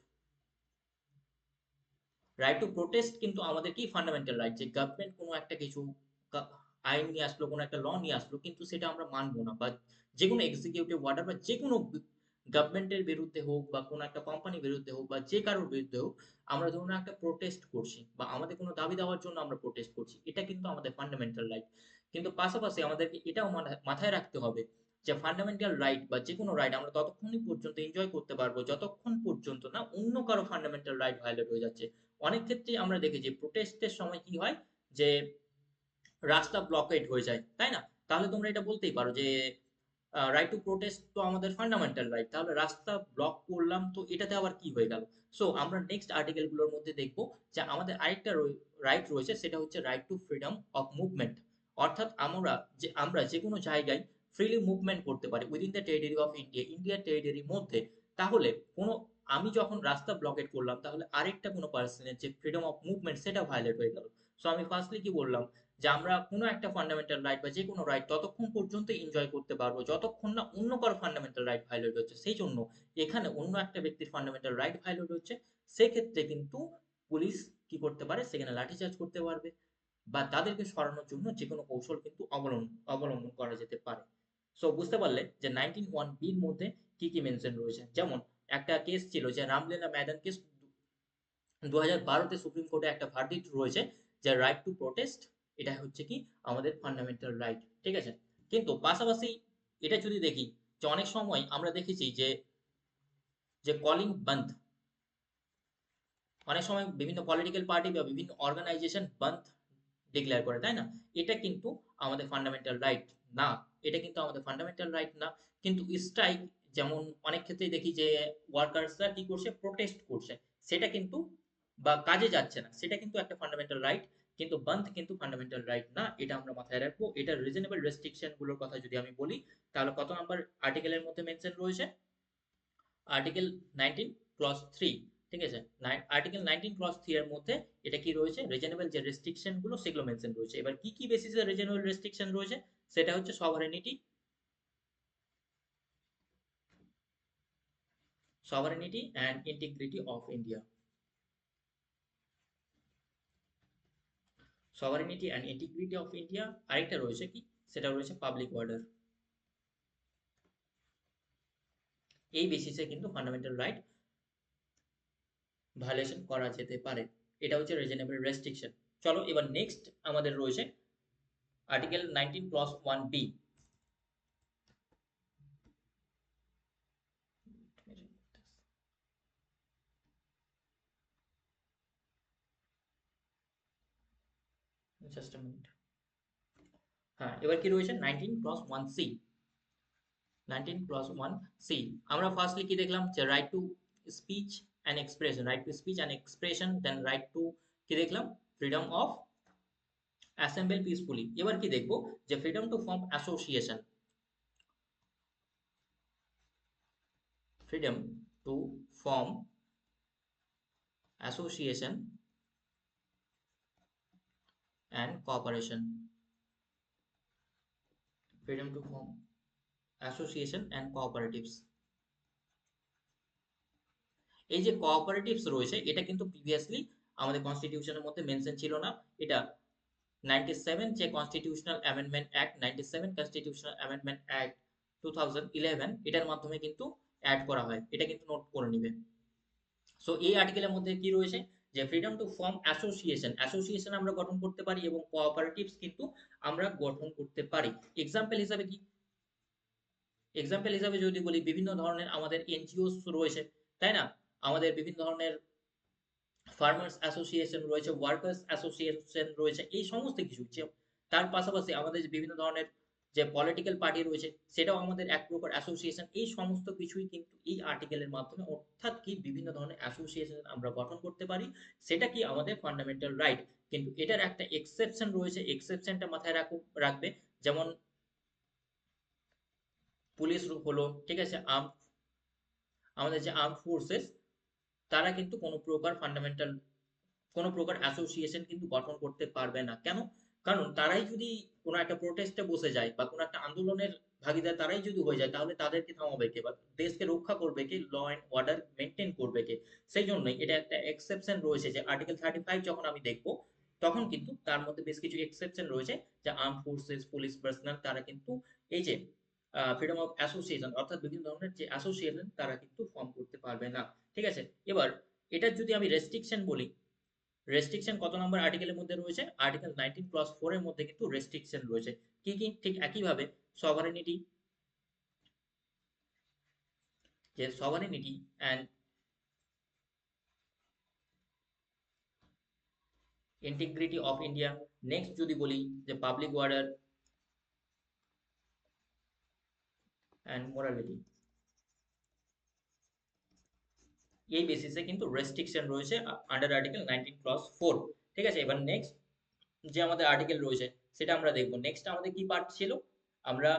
right two protest কিন্তু আমাদের কি ফান্ডামেন্টাল রাইট, যে গভর্নমেন্ট কোনো একটা কিছু আইন নিয়ে আসলো, কোনো একটা ল নিয়ে আসলো, কিন্তু সেটা আমরা মানবো না, বা যে কোনো এক্সিকিউটিভ অর্ডার বা যে কোনো গভর্নমেন্টের বিরুদ্ধে হোক বা কোনো একটা কোম্পানির বিরুদ্ধে হোক বা যে কারোর বিরুদ্ধে হোক, আমরা ধরুন একটা প্রোটেস্ট করছি বা আমাদের কোনো দাবি দেওয়ার জন্য আমরা প্রোটেস্ট করছি, এটা কিন্তু আমাদের ফান্ডামেন্টাল রাইট। কিন্তু পাশাপাশি আমাদেরকে এটাও মাথায় রাখতে হবে যে ফান্ডামেন্টাল রাইট বা যে কোনো রাইট আমরা ততক্ষণই পর্যন্ত এনজয় করতে পারবো যতক্ষণ পর্যন্ত না অন্য কারো ফান্ডামেন্টাল রাইট ভায়োলেট হয়ে যাচ্ছে। অনেক ক্ষেত্রেই আমরা দেখেছি প্রোটেস্টের সময় কি হয়, যে রাস্তা ব্লকেড হয়ে যায়, তাই না? তাহলে তোমরা এটা বলতেই পারো যে রাইট টু প্রোটেস্ট তো আমাদের ফান্ডামেন্টাল রাইট, তাহলে রাস্তা ব্লক করলাম তো এটাতে আবার কি হয়ে গেল? সো আমরা নেক্সট আর্টিকেলগুলোর মধ্যে দেখবো যে আমাদের আরেকটা রাইট রয়েছে, সেটা হচ্ছে right two freedom of movement. অর্থাৎ আমরা যে কোনো জায়গায় ফ্রিলি মুভমেন্ট করতে পারি within the territory of India, ইন্ডিয়ার টেরিটরির মধ্যে। তাহলে কোনো, আমি যখন রাস্তা ব্লকেট করলাম, তাহলে আরেকটা কোনো পার্সনের যে ফ্রিডম অফ মুভমেন্ট, সেটা ভায়োলেট হয়ে গেল। সো আমি ফার্স্টলি কি বললাম, যে আমরা কোনো একটা ফান্ডামেন্টাল রাইট বা যে কোনো রাইট ততক্ষণ পর্যন্ত এনজয় করতে পারবো যতক্ষণ না অন্য কারো ফান্ডামেন্টাল রাইট ভায়োলেট হচ্ছে। সেই জন্য এখানে অন্য একটা ব্যক্তির ফান্ডামেন্টাল রাইট ভায়োলেট হচ্ছে, সেক্ষেত্রে কিন্তু পুলিশ কি করতে পারে, সেখানে লাঠিচার্জ করতে পারবে বা তাদেরকে সরানোর জন্য যে কোনো কৌশল কিন্তু অবলম্বন করা যেতে পারে। সো বুঝতে পারলে যে 19(1)(b)র মধ্যে কি কি মেনশন রয়েছে। যেমন একটা কেস ছিল যে রামলীলা ময়দান কেস, 2012-তে সুপ্রিম কোর্টে একটা ভার্ডিক্ট রয়েছে যে রাইট টু প্রোটেস্ট, এটা হচ্ছে কি আমাদের ফান্ডামেন্টাল রাইট, ঠিক আছে। কিন্তু পাশাপাশি এটা যদি দেখি, যে অনেক সময় আমরা দেখেছি যে যে কলিং বন্ধ, অনেক সময় বিভিন্ন পলিটিক্যাল পার্টি বা বিভিন্ন অর্গানাইজেশন বন্ধ ডিক্লেয়ার করে, তাই না? এটা কিন্তু আমাদের ফান্ডামেন্টাল রাইট না, এটা কিন্তু আমাদের ফান্ডামেন্টাল রাইট না। কিন্তু স্ট্রাইক, যেমন অনেক ক্ষেত্রেই দেখি যে ওয়ার্কার্সরা কি করছে, প্রোটেস্ট করছে, সেটা কিন্তু বা কাজে যাচ্ছে না, সেটা কিন্তু একটা ফান্ডামেন্টাল রাইট, কিন্তু বন্ধ কিন্তু ফান্ডামেন্টাল রাইট না, এটা আমরা মাথায় রাখবো। এটা রিজনেবল রেস্ট্রিকশন গুলোর কথা যদি আমি বলি, তাহলে কত নাম্বার আর্টিকেলের মধ্যে মেনশন রয়েছে? আর্টিকেল 19 ক্লজ 3, ঠিক আছে। আর্টিকেল 19 ক্লজ 3 এর মধ্যে এটা কি রয়েছে, রিজনেবল যে রেস্ট্রিকশন গুলো সেগুলো মেনশন রয়েছে। এবার কি কি বেসিসে রিজনেবল রেস্ট্রিকশন রয়েছে, সেটা হচ্ছে সভারেনিটি and integrity of India. সভারেনিটি and integrity of India, আরেকটা রয়েছে কি, সেটা রয়েছে পাবলিক অর্ডার। এই বেসিসে কিন্তু ফান্ডামেন্টাল রাইট ভায়োলেশন করা যেতে পারে। এটা হচ্ছে রিজনেবল রেস্ট্রিকশন। চলো এবার নেক্সট আমাদের রয়েছে article 19 clause 1 B. Just a minute. হ্যাঁ, এবার কি রয়েছে 19 ক্লজ 1 সি। 19 ক্লজ 1 সি, আমরা ফার্স্টলি কি দেখলাম, যে right to speech and expression, right to speech and expression, then right to কি দেখলাম, ফ্রিডম অফ অ্যাসেম্বল পিসফুলি। এবার কি দেখবো, যে freedom to form association, freedom to form association and cooperation, freedom to form association and cooperatives. এই যে cooperatives রয়েছে, এটা কিন্তু প্রিভিয়াসলি আমাদের কনস্টিটিউশনের মধ্যে মেনশন ছিল না। এটা 97 যে constitutional amendment act, 97 constitutional amendment act 2011, এটার মাধ্যমে কিন্তু অ্যাড করা হয়, এটা কিন্তু নোট করে নিবে। সো এই আর্টিকেলের মধ্যে কি রয়েছে, যে freedom to form association, association আমরা গঠন করতে পারি এবং কোঅপারেটিভস কিন্তু আমরা গঠন করতে পারি। এক্সাম্পল হিসাবে কি, এক্সাম্পল হিসাবে যদি বলি, বিভিন্ন ধরনের আমাদের এনজিওস রয়েছে, তাই না? আমাদের বিভিন্ন ধরনের ফার্মার্স অ্যাসোসিয়েশন রয়েছে, ওয়ার্কার্স অ্যাসোসিয়েশন রয়েছে, এই সমস্ত কিছু। তার পাশাপাশি আমাদের যে বিভিন্ন ধরনের যে পলিটিক্যাল পার্টি রয়েছে, সেটাও আমাদের এক প্রকার অ্যাসোসিয়েশন। এই সমস্ত কিছুই কিন্তু এই আর্টিকেলের মাধ্যমে, অর্থাৎ কি বিভিন্ন ধরনের অ্যাসোসিয়েশন আমরা গঠন করতে পারি, সেটা কি আমাদের ফান্ডামেন্টাল রাইট। কিন্তু এটার একটা এক্সেপশন রয়েছে, এক্সেপশনটা মাথায় রাখবে। যেমন পুলিশ হলো, ঠিক আছে, আমাদের যে আর্ম ফোর্সেস, তারা কিন্তু কোনো প্রকার অ্যাসোসিয়েশন কিন্তু গঠন করতে পারবে না। কেন? কারণ তারাই যদি কোনো একটা প্রোটেস্টে বসে যায় বা কোনো একটা আন্দোলনের ভাগীদার তারাই যদি হয়ে যায়, তাহলে তাদেরকে থামাবে কে বা দেশকে রক্ষা করবে কে, ল অ্যান্ড অর্ডার মেনটেন করবে কে? সেই জন্যই এটা একটা এক্সেপশন রয়েছে, যে আর্টিকেল 35 যখন আমি দেখবো, তখন কিন্তু তার মধ্যে বেশ কিছু এক্সেপশন রয়েছে, যে আর্ম ফোর্সেস, পুলিশ পার্সোনাল, তারা কিন্তু এই যে ফ্রিডম অফ অ্যাসোসিয়েশন, অর্থাৎ বিভিন্ন ধরনের যে অ্যাসোসিয়েশন, তারা কিন্তু ফর্ম করতে পারবে না। ঠিক আছে, এবার এটার যদি আমি রেস্ট্রিকশন বলি, রেস্ট্রিকশন কত নম্বর আর্টিকেলের মধ্যে রয়েছে? আর্টিকেল 19 ক্লজ 4 এর মধ্যে কিন্তু রেস্ট্রিকশন রয়েছে। কি কি? ঠিক একইভাবে সভারেনিটি, যে সভারেনিটি and integrity of India. Next যদি বলি, যে পাবলিক অর্ডার অ্যান্ড মোরালিটি, এই বেসিসে কিন্তু রেস্ট্রিকশন রয়েছে আন্ডার আর্টিকেল 19 ক্লজ 4। ঠিক আছে, এবার নেক্সট যে আমাদের আর্টিকেল রয়েছে, সেটা আমরা দেখবো। নেক্সট আমাদের কি পার্ট ছিল, আমরা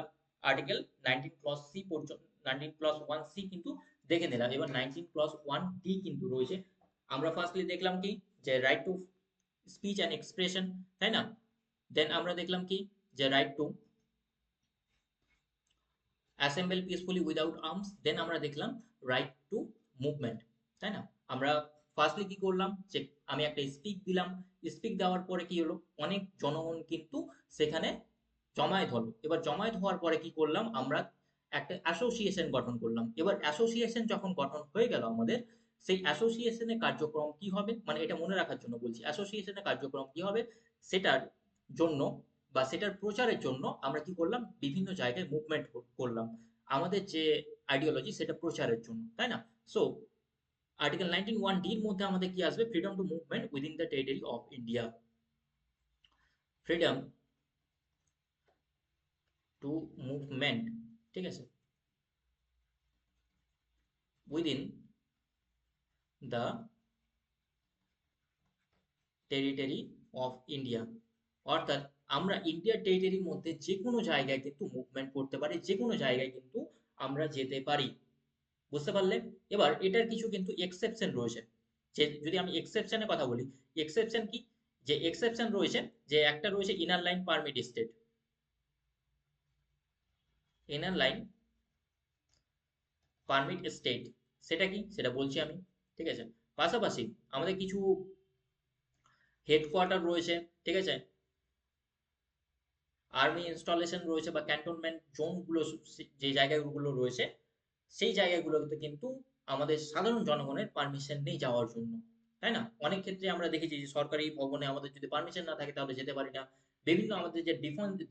আর্টিকেল 19 ক্লজ সি পর্যন্ত, 19 ক্লজ 1 সি কিন্তু দেখে নিলাম। এবার 19 ক্লজ 1 ডি কিন্তু রয়েছে। আমরা ফার্স্টলি দেখলাম কি, যে right to speech and expression, তাই না? দেন আমরা দেখলাম কি, যে right to assemble peacefully without arms. Then আমরা দেখলাম রাইট টু মুভমেন্ট, তাই না? আমরা ফার্স্টলি কি করলাম, যে আমি একটা স্পিক দিলাম, স্পিক দেওয়ার পরে কি হলো, অনেক জনগণ কিন্তু সেখানে জমায়েত হলো। এবার জমায়েত হওয়ার পরে কি করলাম, আমরা একটা অ্যাসোসিয়েশন গঠন করলাম। এবার অ্যাসোসিয়েশন যখন গঠন হয়ে গেল আমাদের, সেই অ্যাসোসিয়েশনের কার্যক্রম কি হবে, মানে এটা মনে রাখার জন্য বলছি, অ্যাসোসিয়েশনের কার্যক্রম কি হবে, সেটার জন্য বা সেটার প্রচারের জন্য আমরা কি করলাম, বিভিন্ন জায়গায় মুভমেন্ট করলাম, আমাদের যে আইডিওলজি সেটা প্রচারের জন্য, তাই না? সো আর্টিকেল 19 1 ডির মধ্যে আমাদের কি আসবে, freedom two movement within the territory of India, freedom two movement, ঠিক আছে, within the territory of India, অর্থাৎ আমরা ইন্ডিয়ার টেরিটরির মধ্যে যে কোনো জায়গায় কিন্তু মুভমেন্ট করতে পারি, যে কোনো জায়গায় কিন্তু আমরা যেতে পারি। বুঝতে পারলে? এবার এটার কিছু কিন্তু এক্সেপশন রয়েছে। যে যদি আমি এক্সেপশনের কথা বলি, এক্সেপশন কি? যে এক্সেপশন রয়েছে, যে একটা রয়েছে inner line permit state, inner line permit state, সেটা কি সেটা বলছি আমি, ঠিক আছে? পাশাপাশি আমাদের কিছু হেডকোয়ার্টার রয়েছে, ঠিক আছে, আর্মি ইনস্টলেশন রয়েছে বা ক্যান্টনমেন্ট জোনগুলো, যে জায়গাগুলো রয়েছে সেই জায়গাগুলোতে কিন্তু আমাদের সাধারণ জনগণের পারমিশন নেই যাওয়ার জন্য, তাই না? অনেক ক্ষেত্রে আমরা দেখেছি যে সরকারি ভবনে আমাদের যদি পারমিশন না থাকে তাহলে যেতে পারি না। বিভিন্ন আমাদের যে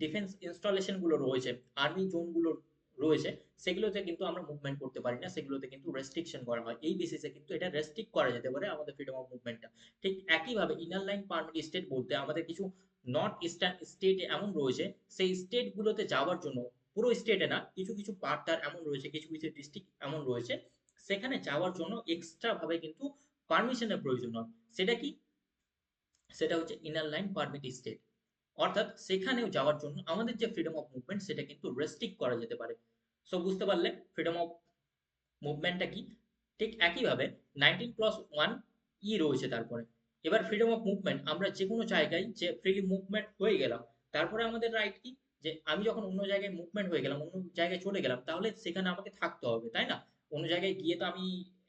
ডিফেন্স ইনস্টলেশন গুলো রয়েছে, আর্মি জোন গুলো রয়েছে, সেগুলোতে কিন্তু আমরা মুভমেন্ট করতে পারি না, সেগুলোতে কিন্তু রেস্ট্রিকশন করা হয়। এই বেসিসে কিন্তু এটা রেস্ট্রিক্ট করা যেতে পারে আমাদের ফ্রিডম অফ মুভমেন্টটা। ঠিক একইভাবে ইনার লাইন পারমিট স্টেট বলতে আমাদের কিছু নর্থ ইস্টার্ন স্টেট এমন রয়েছে, সেই স্টেট গুলোতে যাওয়ার জন্য, পুরো স্টেটে না, কিছু কিছু পার্ট তার এমন রয়েছে, কিছু কিছু ডিস্ট্রিক্ট এমন রয়েছে, সেখানে যাওয়ার জন্য এক্সট্রা ভাবে কিন্তু পারমিশনের প্রয়োজন হয়। সেটা কি? সেটা হচ্ছে ইনার লাইন পারমিট স্টেট। অর্থাৎ সেখানেও যাওয়ার জন্য আমাদের যে ফ্রিডম অফ মুভমেন্ট সেটা কিন্তু রেস্ট্রিক্ট করা যেতে পারে। সো বুঝতে পারলে ফ্রিডম অফ মুভমেন্টটা কি? ঠিক একইভাবে 19+1 রয়েছে তারপরে। এবার ফ্রিডম অফ মুভমেন্ট, আমরা যে কোনো জায়গায় যে ফ্রিলি মুভমেন্ট হয়ে গেলাম, তারপরে আমাদের রাইট কি? যে আমি যখন অন্য জায়গায় মুভমেন্ট হয়ে গেলাম, অন্য জায়গায় চলে গেলাম, তাহলে সেখানে আমাকে থাকতে হবে, তাই না? অন্য জায়গায় গিয়ে তো আমি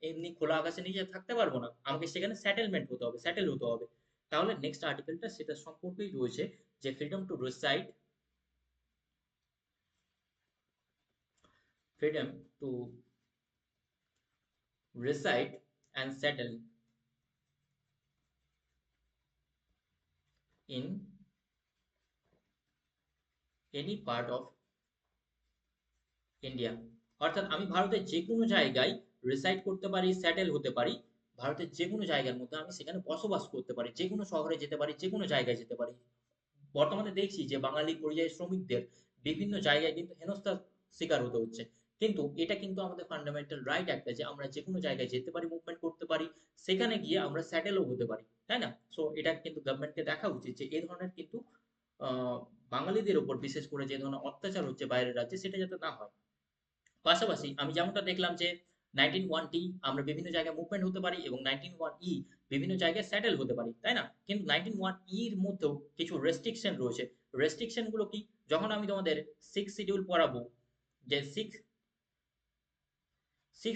এমনি খোলা আকাশের নিচে থাকতে পারবো না, আমাকে সেখানে সেটেলমেন্ট হতে হবে, সেটেল হতে হবে। তাহলে নেক্সট আর্টিকেলটা সেটা সম্পর্কেই রয়েছে, যে freedom to reside, freedom to reside and settle in any part of India. অর্থাৎ আমি ভারতের যে কোনো জায়গায় রিসাইড করতে পারি, সেটেল হতে পারি, ভারতের যে কোনো জায়গার মধ্যে আমি সেখানে বসবাস করতে পারি, যে কোনো শহরে যেতে পারি, যে কোনো জায়গায় যেতে পারি। বর্তমানে দেখছি যে বাঙালি পরিযায়ী শ্রমিকদের বিভিন্ন জায়গায় কিন্তু হেনস্থার শিকার হতে হচ্ছে, কিন্তু এটা কিন্তু আমাদের ফান্ডামেন্টাল রাইট একটা, যে আমরা যে কোনো জায়গায় যেতে পারি, মুভমেন্ট করতে পারি, সেখানে গিয়ে আমরা সেটেলও হতে পারি, তাই না? সো এটা কিন্তু গভর্নমেন্টকে দেখা উচিত যে এই ধরনের কিন্তু আহ, বাঙালিদের উপর বিশেষ করে যে ধরনের অত্যাচার হচ্ছে বাইরের রাজ্যে, সেটা যাতে না হয়। পাশাপাশি আমি যেমনটা দেখলাম যে 19(1) আমরা বিভিন্ন জায়গায় মুভমেন্ট হতে পারি, এবং 19(1) বিভিন্ন জায়গায় স্যাটেল হতে পারি, তাই না? কিন্তু 19(1) এর মধ্যেও কিছু রেস্ট্রিকশন রয়েছে। রেস্ট্রিকশন গুলো কি? যখন আমি তোমাদের সিক্স শিডিউল পড়াবো, যে সিক্স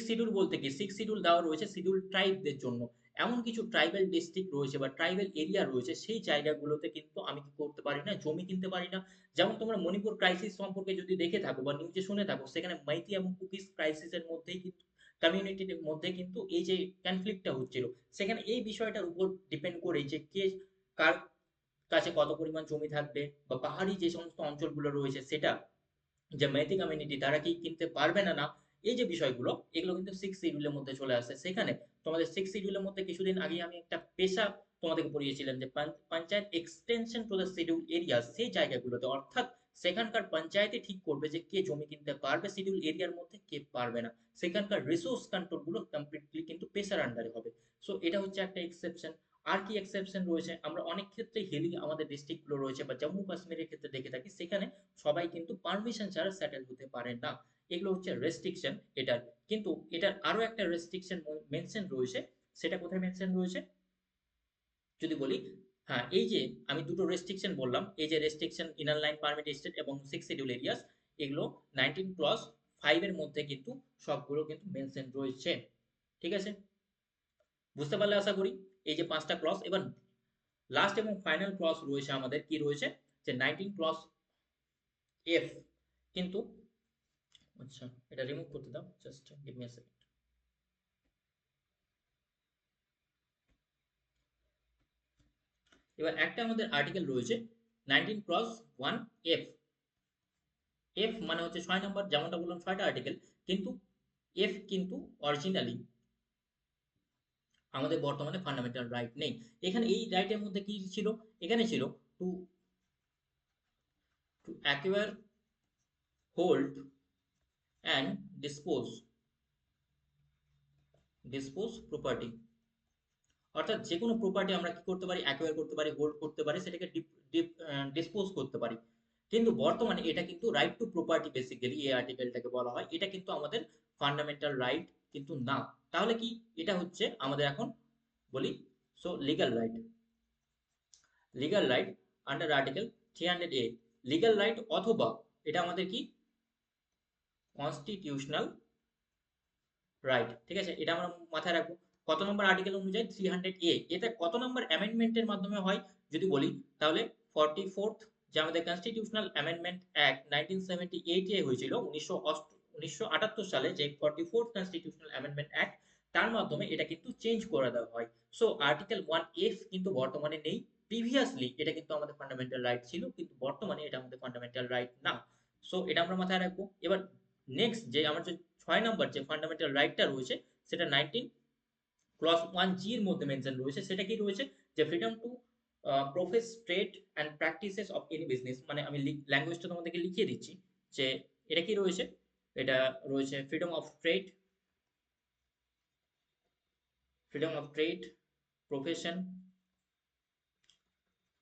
শিডিউল বলতে কি, সিক্স শিডিউল দেওয়া রয়েছে শিডিউল ট্রাইবদের জন্য। এমন কিছু ট্রাইবাল ডিস্ট্রিক্ট রয়েছে বা ট্রাইবাল এরিয়া রয়েছে, সেই জায়গাগুলোতে কিন্তু আমি কি করতে পারি না, জমি কিনতে পারি না। যেমন তোমরা মণিপুর ক্রাইসিস সম্পর্কে যদি দেখে থাকো বা নিউজে শুনে থাকো, সেখানে মাইতি এবং কুকিস ক্রাইসিসের মধ্যেই কিন্তু, কমিউনিটির মধ্যে কিন্তু এই যে কনফ্লিক্টটা হচ্ছিল, সেখানে এই বিষয়টার উপর ডিপেন্ড করে যে কে কার কাছে কত পরিমাণ জমি থাকবে, বা পাহাড়ি যে সমস্ত অঞ্চলগুলো রয়েছে সেটা, যে মেথি কমিউনিটি তারা কি কিনতে পারবে না না, এই যে বিষয়গুলো, এগুলো কিন্তু সিক্স শিডিউলের মধ্যে চলে আসে। সেখানে তোমাদের সিক্স শিডিউলের মধ্যে কিছুদিন আগে আমি একটা পেশা তোমাদেরকে পড়িয়েছিলাম, যে panchayat extension to the schedule area, সেই জায়গাগুলোতে, অর্থাৎ সেখানকার পঞ্চায়েতে ঠিক করবে যে কে জমি কিনতে পারবে শিডিউল এরিয়ার মধ্যে, কে পারবে না। সেখানকার রিসোর্স কন্ট্রোল গুলো কমপ্লিটলি কিন্তু পেশার আন্ডারে হবে। সো এটা হচ্ছে একটা এক্সেপশন। আর কি এক্সেপশন রয়েছে? আমরা অনেক ক্ষেত্রে হিলি আমাদের ডিস্ট্রিক্ট গুলো রয়েছে বা জম্মু কাশ্মীরের ক্ষেত্রে দেখে থাকি, সেখানে সবাই কিন্তু পারমিশন ছাড়া সেটেল হতে পারে না। এগুলো হচ্ছে রেস্ট্রিকশন এটার। কিন্তু এটার আরো একটা রেস্ট্রিকশন মেনশন রয়েছে। সেটা কোথায় মেনশন রয়েছে যদি বলি, হ্যাঁ, এই যে আমি দুটো রেস্ট্রিকশন বললাম, এই যে restriction inner line permit state এবং সিক্স শিডিউল এরিয়াস, এগুলো 19(5) এর মধ্যে কিন্তু সবগুলো কিন্তু মেনশন রয়েছে। ঠিক আছে? বুঝতে পারলে আশা করি এই যে পাঁচটা ক্লস। এবার লাস্ট এবং ফাইনাল ক্লস রয়েছে আমাদের, কি রয়েছে, যে 19(F) কিন্তু, আচ্ছা এটা রিমুভ করতে দাও, just give me a second. এবার একটা আমাদের আর্টিকেল রয়েছে 19(1)F। এফ মানে হচ্ছে 6 নম্বর, যেমনটা বললাম 6টা আর্টিকেল, কিন্তু এফ কিন্তু অরিজিনালি আমাদের বর্তমানে ফান্ডামেন্টাল রাইট নেই। এখানে এই রাইটের মধ্যে কি ছিল? এখানে ছিল to to acquire, hold and dispose dispose property, অর্থাৎ যে কোনো প্রপার্টি আমরা কি করতে পারি, অ্যাকোয়ার করতে পারি, হোল্ড করতে পারি, সেটাকে ডিসপোজ করতে পারি। কিন্তু বর্তমানে এটা কিন্তু রাইট টু প্রপার্টি বেসিক্যালি এই আর্টিকেলটাকে বলা হয়, এটা কিন্তু আমাদের ফান্ডামেন্টাল রাইট কিন্তু না। তাহলে কি, এটা হচ্ছে আমাদের এখন বলি, so legal right. Legal right under article 300A, legal right অথবা এটা আমাদের কি কনস্টিটিউশনাল রাইট। ঠিক আছে, এটা আমরা মাথায় রাখবো। কত নম্বর আর্টিকেল অনুযায়ী 300A, এটা কত নম্বর অ্যামেন্ডমেন্টের মাধ্যমে হয় যদি বলি, তাহলে 44th, যে আমাদের কনস্টিটিউশনাল অ্যামেন্ডমেন্ট অ্যাক্ট 1978 এ হয়েছিল 1978 সালে, যে 44th কনস্টিটিউশনাল অ্যামেন্ডমেন্ট অ্যাক্ট, তার মাধ্যমে এটা কিন্তু চেঞ্জ করে দেওয়া হয়। সো আর্টিকেল 1F কিন্তু বর্তমানে নেই। প্রিভিয়াসলি এটা কিন্তু আমাদের ফান্ডামেন্টাল রাইট ছিল, কিন্তু বর্তমানে এটা আমাদের ফান্ডামেন্টাল রাইট না। সো এটা আমরা মাথায় রাখবো। এবার নেক্সট যে আমার যে 6 নম্বর যে ফান্ডামেন্টাল রাইটটা রয়েছে, সেটা 19 ক্লজ 1G এর মধ্যে মেনশন রয়েছে। সেটা কি রয়েছে, যে freedom to profess trade and practices of any business. মানে আমি ল্যাঙ্গুয়েজটা তোমাদেরকে লিখিয়ে দিচ্ছি, যে এটা কি রয়েছে, এটা রয়েছে freedom of trade, freedom of trade, profession,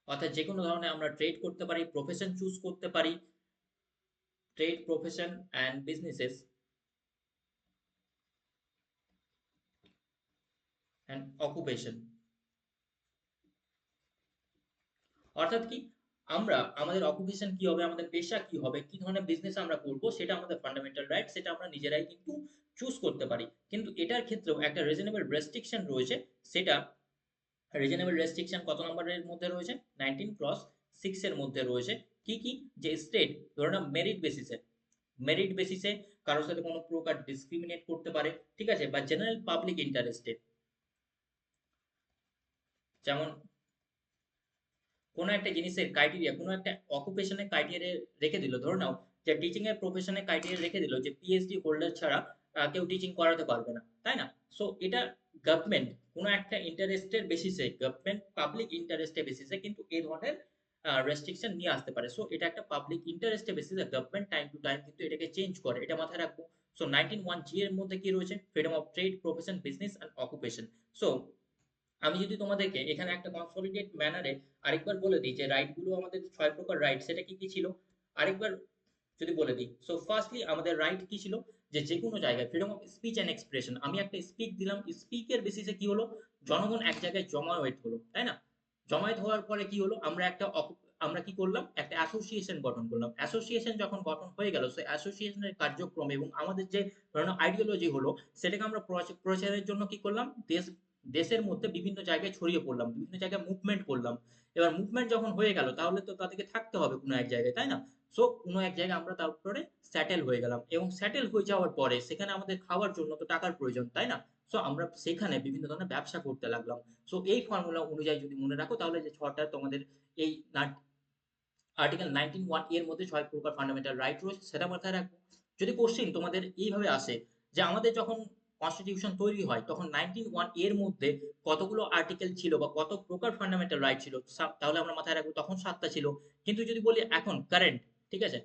অর্থাৎ যে কোনো ধরনের আমরা ট্রেড করতে পারি, প্রফেশন চুজ করতে পারি, trade, profession and businesses and occupation. অর্থাৎ কি, আমরা আমাদের অকুপেশন কি হবে, আমাদের পেশা কি হবে, কি ধরনের বিজনেস আমরা করব, সেটা আমাদের ফান্ডামেন্টাল রাইট, সেটা আমরা নিজেরাই কিন্তু চুজ করতে পারি। কিন্তু এটার ক্ষেত্রেও একটা রিজনেবল রেস্ট্রিকশন রয়েছে। সেটা রিজনেবল রেস্ট্রিকশন কত নম্বরের মধ্যে রয়েছে, 19 ক্লজ 6 এর মধ্যে রয়েছে। কি কি, যে স্টেট ধরে নাও মেরিট বেসিসে, মেরিট বেসিসে কারোর সাথে কোনো প্রকার ডিসক্রিমিনেট করতে পারে, ঠিক আছে, বা জেনারেল পাবলিক ইন্টারেস্টে, যেমন কোনো একটা জিনিসের ক্রাইটেরিয়া, কোনো একটা অকুপেশনের ক্রাইটেরিয়া রেখে দিল, ধরে নাও যে টিচিং এর প্রফেশনের ক্রাইটেরিয়া রেখে দিল যে পিএইচডি হোল্ডার ছাড়া কেউ টিচিং করাতে পারবে না, তাই না? সো এটা গভর্নমেন্ট কোনো একটা ইন্টারেস্টের বেসিসে, গভর্নমেন্ট পাবলিক ইন্টারেস্টের বেসিসে কিন্তু এই ধরনের রেস্ট্রিকশন নিয়ে আসতে পারে। সো এটা একটা পাবলিক ইন্টারেস্টের বেসিসে গভর্নমেন্ট টাইম টু টাইম কিন্তু এটাকে চেঞ্জ করে, এটা মাথায় রাখবো। সো 19(1)G এর মধ্যে কি রয়েছে, freedom of trade, profession, business and occupation. So আমি যদি তোমাদেরকে এখানে একটা কনসলিডেট ম্যানারে আরেকবার বলে দিই যে রাইট গুলো আমাদের 6 প্রকার রাইট, সেটা কি কি ছিল আরেকবার যদি বলে দিই। সো ফার্স্টলি আমাদের রাইট কি ছিল, যে যে কোনো জায়গায় freedom of speech and expression, আমি একটা স্পিক দিলাম, স্পিকের বেসিসে কি হলো, জনগণ এক জায়গায় জমায়েত হলো, তাই না? জমায়েত হওয়ার পরে কি হলো, আমরা কি করলাম, একটা অ্যাসোসিয়েশন গঠন করলাম। অ্যাসোসিয়েশন যখন গঠন হয়ে গেল, সেই অ্যাসোসিয়েশনের কার্যক্রম এবং আমাদের যে ধরনের আইডিওলজি হলো, সেটাকে আমরা প্রচারের জন্য কি করলাম, দেশের মধ্যে বিভিন্ন জায়গায় ছড়িয়ে পড়লাম, বিভিন্ন জায়গায় মুভমেন্ট করলাম। এবার মুভমেন্ট যখন হয়ে গেল, তাহলে তো তাদেরকে থাকতে হবে কোনো এক জায়গায়, তাই না? সো কোনো এক জায়গায় আমরা তারপরে সেটেল হয়ে গেলাম, এবং সেটেল হয়ে যাওয়ার পরে সেখানে আমাদের খাওয়ার জন্য তো টাকার প্রয়োজন, তাই না? সো আমরা সেখানে বিভিন্ন ধরনের ব্যবসা করতে লাগলাম। সো এই ফর্মুলা অনুযায়ী যদি মনে রাখো, তাহলে যে ছটা তোমাদের এই আর্টিকেল 19(1) এর মধ্যে 6 প্রকার ফান্ডামেন্টাল রাইট রয়েছে, সেটা মাথায় রাখবো। যদি কোশ্চেন তোমাদের এইভাবে আসে যে আমাদের যখন কনস্টিটিউশন তৈরি হয়, তখন 19(1) এর মধ্যে কতগুলো আর্টিকেল ছিল বা কত প্রকার ফান্ডামেন্টাল রাইট ছিল, তাহলে আমরা মাথায় রাখবো তখন 7টা ছিল। কিন্তু যদি বলি এখন কারেন্ট, ঠিক আছে,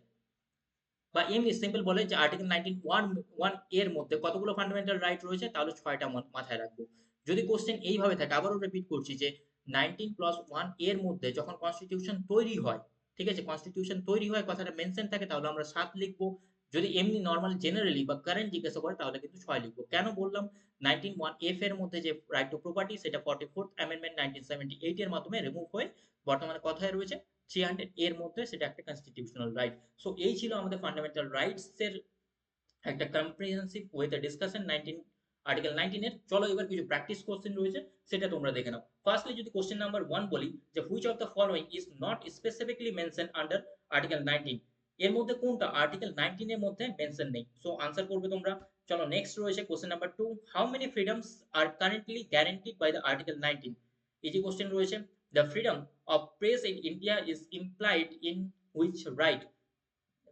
বা এমনি সিম্পল বলে যে আর্টিকেল 19(1) এর মধ্যে কতগুলো ফান্ডামেন্টাল রাইট রয়েছে, তাহলে 6টা মাথায় রাখবো। যদি কোশ্চেন এইভাবে থাকে, আবারও রিপিট করছি, যে 19+1 এর মধ্যে যখন কনস্টিটিউশন তৈরি হয়, ঠিক আছে, কনস্টিটিউশন তৈরি হয় কথাটা মেনশন থাকে, তাহলে আমরা 7 লিখবো। যদি এমনি নর্মাল জেনারেলি বা কারেন্ট জিজ্ঞাসা করে, তাহলে কিন্তু 6 লিখবো। কেন বললাম, 19(1)F এর মধ্যে যে রাইট টু প্রপার্টি, সেটা 44th অ্যামেন্ডমেন্ট 1978 এর মাধ্যমে রিমুভ হয়ে বর্তমানে কথায় রয়েছে 300 এর মধ্যে, সেটা একটা কনস্টিটিউশনাল রাইট। সো এই ছিল আমাদের ফান্ডামেন্টাল রাইটস এর একটা কম্প্রিহেনসিভ ওয়েতে ডিসকাশন আর্টিকেল 19 এর। চলো এবার কিছু প্র্যাকটিস কোশ্চেন রয়েছে, সেটা তোমরা দেখে নাও। ফার্স্টলি যদি কোশ্চেন নাম্বার 1 বলি, যে which of the following is not specifically mention under article 19, এর মধ্যে কোনটা আর্টিকেল 19 এর মধ্যে মেনশন নেই? সো আনসার করবে তোমরা। চলো নেক্সট রয়েছে question number 2, how many freedoms are currently guaranteed by the article 19? Easy question রয়েছে। The freedom of press in India is implied in which right?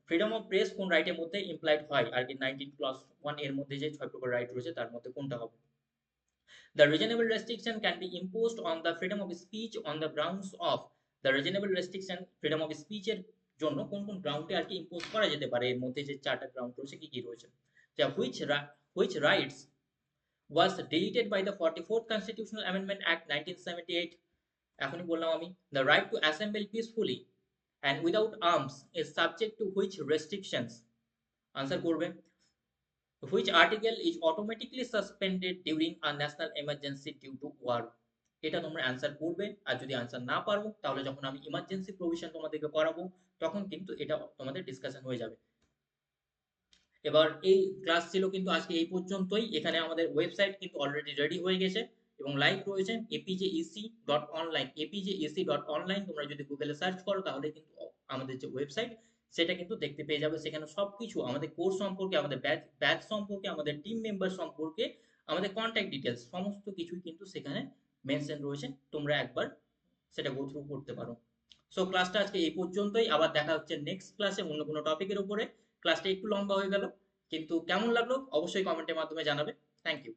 Freedom of press কোন রাইটের মধ্যে implied হয় আর কি 19+1 এর মধ্যে যে 6 প্রকার রাইট রয়েছে, তার মধ্যে কোনটা হবে? The reasonable restriction can be imposed on the freedom of speech on the grounds of, the reasonable restriction freedom of speech এর জন্য কোন কোন গ্রাউন্ডে আর কি ইম্পোজ করা যেতে পারে, এর মধ্যে যে 4টা গ্রাউন্ড রয়েছে কি কি রয়েছে? যা which rights was deleted by the 44th Constitutional Amendment Act 1978. এখনই বললাম আমি, the right to assemble peacefully and without arms is subject to which restrictions? Answer করবে, which article is automatically suspended during a national emergency due to war? এটা তোমরা answer করবে। আর যদি answer না পারো তাহলে যখন আমি ইমার্জেন্সি প্রভিশন তোমাদেরকে করাবো তখন কিন্তু এটা তোমাদের ডিসকাশন হয়ে যাবে। এবার এই ক্লাস ছিল কিন্তু আজকে এই পর্যন্তই। এখানে আমাদের ওয়েবসাইট কিন্তু অলরেডি রেডি হয়ে গেছে এবং লাইভ রয়েছে apjec.online, apjec.online। তোমরা যদি গুগলে সার্চ করো তাহলে কিন্তু আমাদের যে ওয়েবসাইট সেটা কিন্তু দেখতে পেয়ে যাবে। সেখানে সবকিছু আমাদের কোর্স সম্পর্কে, আমাদের ব্যাচ সম্পর্কে, আমাদের টিম মেম্বার সম্পর্কে, আমাদের কন্ট্যাক্ট ডিটেলস সমস্ত কিছুই কিন্তু সেখানে মেনশন রয়েছে। তোমরা একবার সেটা গো থ্রু করতে পারো। সো ক্লাসটা আজকে এই পর্যন্তই। আবার দেখা হচ্ছে নেক্সট ক্লাসে অন্য কোনো টপিকের উপরে। ক্লাসটা একটু লম্বা হয়ে গেল, কিন্তু কেমন লাগলো অবশ্যই কমেন্টের মাধ্যমে জানাবে। Thank you.